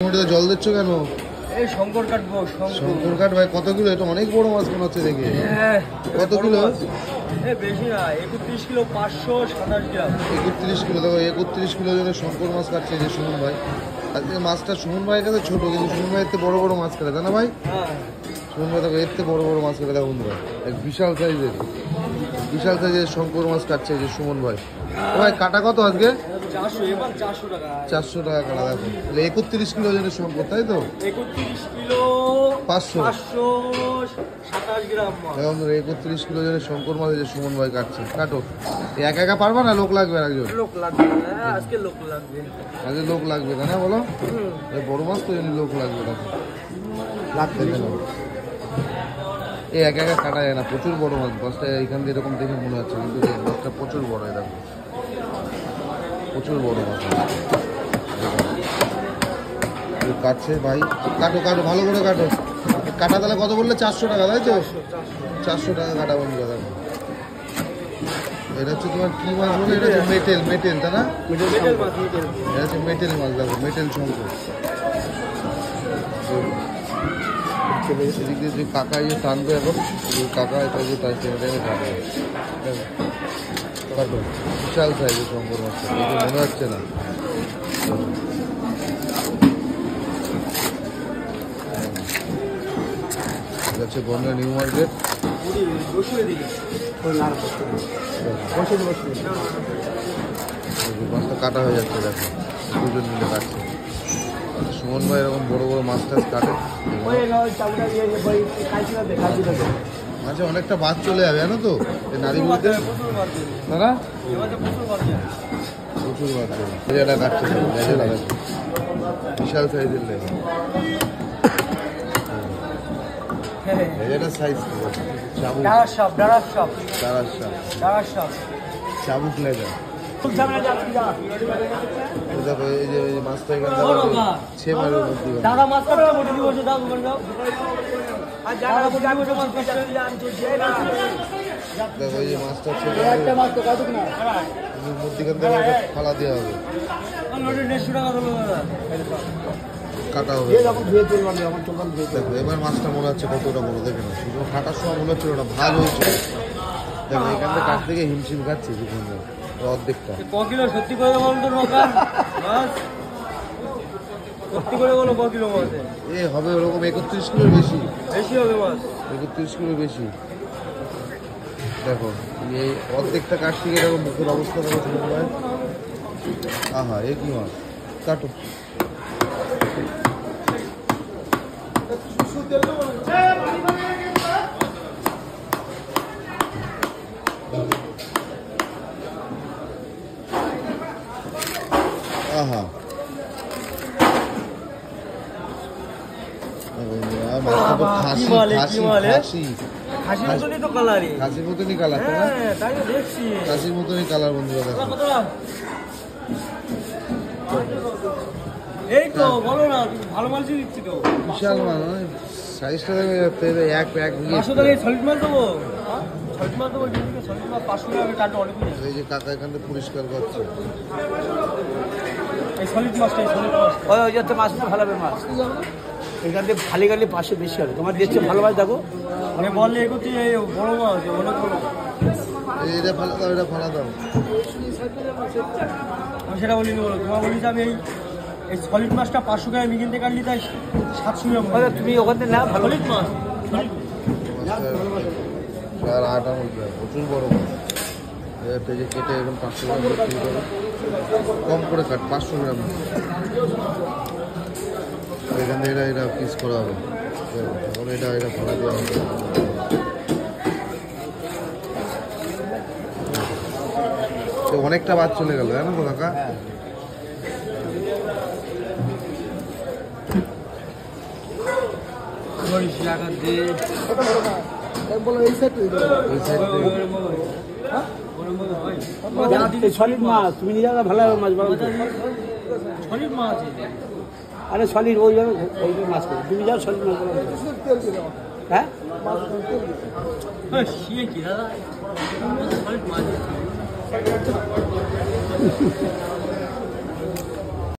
জল দিচ্ছ কেন? এই শঙ্কর কাটবো। শঙ্কর কাট ভাই, কত কিলো? এটা অনেক বড় মাছ মনে হচ্ছে দেখে। কত কিলো? বেশি না, 31 কিলো, 527 গ্রাম। 31 কিলো। দেখো 31 কিলো জন্য শঙ্কর মাছ কাটছে যে সুমন ভাই। আজকে মাছটা সুমন ভাইয়ের কাছে ছোট, কিন্তু সুমন ভাই এর থেকে বড় বড় মাছ কাটে, তাই না ভাই? হ্যাঁ, সুমন ভাই দেখো এর থেকে বড় বড় মাছ কাটে। দেখো বন্ধুরা, এক বিশাল সাইজের শঙ্কর মাছ কাটছে যে সুমন ভাই। ভাই কাটা কত আজকে? 400 টাকা। 400 টাকা কাটা। দেখো 31 কিলো জন্য শঙ্কর, তাই তো? 31 কিলো 527 গ্রাম মাছ। দেখো বন্ধুরা, 31 কিলো জন্য শঙ্কর মাছ যে সুমন ভাই কাটছে। কাটো। একা একা পারবা না? লোক লাগবে একজন? লোক লাগবে, আজকে লোক লাগবে। আজকে লোক লাগবে, তাই না বলো? বড় মাছ তো জন্য লোক লাগবে। লাগবে কেন? এই একা একা কাটা যায় না, প্রচুর বড় মাছ। মাছটা এখান দিয়ে এরকম দেখে মনে হচ্ছে, কিন্তু মাছটা প্রচুর বড়। এরকম প্রচুর বড় মাছ কাটছে ভাই। কাটো কাটো, ভালো করে কাটো। কাটা তাহলে কত বললে? 400 টাকা, তাই তো? 400 টাকা কাটা বন্ধুরা। দেখো এটা হচ্ছে তোমার কি মাছ বলে? এটা হচ্ছে মেটেল, তাই না? এটা হচ্ছে মেটেল মাছ। দেখো মেটেল শঙ্কর। এদিকে যে কাকা ইয়ে টানবে এখন, কাকা এটা যে তাই টানবে। কাটো। বিশাল সাইজের শঙ্কর মাছটা, মনে হচ্ছে না। হচ্ছে বনগাঁ নিউ মার্কেট। মাছটা কাটা হয়ে যাচ্ছে। দেখো দুজন মিলে কাটছে। সুমন ভাই এরকম বড় বড় মাছ টাছ কাটে। মাঝে অনেকটা বাদ চলে যাবে, জানো তো? এই নারীগুলিতে দাদা প্রচুর বাদ চলে। লেজাটা কাটছে, লেজাটা দেখো বিশাল সাইজের লেজা। লেজাটার সাইজ চাবুক লেজা। দেখো এই যে মাছটা এখানে ছে মারের মধ্যে। দেখো এই যে মাছটা মধ্যিখান থেকে ফালা দেওয়া হবে, কাটা হবে। দেখো এবার মাছটা মনে হচ্ছে কতটা বড়, দেখে না? শুধু কাটার সময় মনে হচ্ছে ওটা ভাজ হয়েছে। দেখো এখান থেকে কাছ থেকে হিমশিম খাচ্ছে অর্ধেকটা। সত্যি করে বলতো সত্যি করে বলো, ক কিলো মাছ এ হবে? ওরকম 31 কিলোর বেশি হবে মাছ। 31 কিলোর বেশি। দেখো এই অর্ধেকটা কাটতে গিয়ে দেখো মুখের অবস্থা দেখো শুরু হয়। আহা, এ কি মাছ? কাটো। আহা, খাসির মতনই কালার, খাসির মতনই কালার বন্ধুরা। দেখো এই তো বলো না, ভালো মাছ দিচ্ছি তো। বিশাল মাছ, সাইজটা দেখো এক সলিড মাছ দেবো। এই যে কাকা এখান থেকে পরিষ্কার করছে। মাছটা ভালো হবে, মাছ এখান থেকে খালি খালি পাশে বেশি হবে। তোমার দেখছে ভালো মাছ দেখো, বললে এগোতে বড় মাছ অনেক বড়। এটা ফালা দাও, এটা ফালা দাও। আমি সেটা বলিনি, বলো তোমার বলি যে আমি এই সলিড মাছটা 500 গ্রাম কিনতে কাটলি, তাই 700 গ্রাম। তুমি ওখান থেকে না ভালো মাছ আর আটা মধ্যে প্রচুর বড় মাছ। যে কেটে এখন 500 গ্রাম বিক্রি করে, কম করে কাট 500 গ্রাম। এখান থেকে এটা পিস করা হবে, তখন এটা ফালা দেওয়া হবে। অনেকটা বাদ চলে গেল, জানো তো কাকা? সলিড মাছ তুমি নিজে ভালো মাছ বলো। সলিড মাছ, আরে সলিড ওই মাছ তুমি যাও, সলিড মাছ। হ্যাঁ কি দাদা, সলিড মাছ।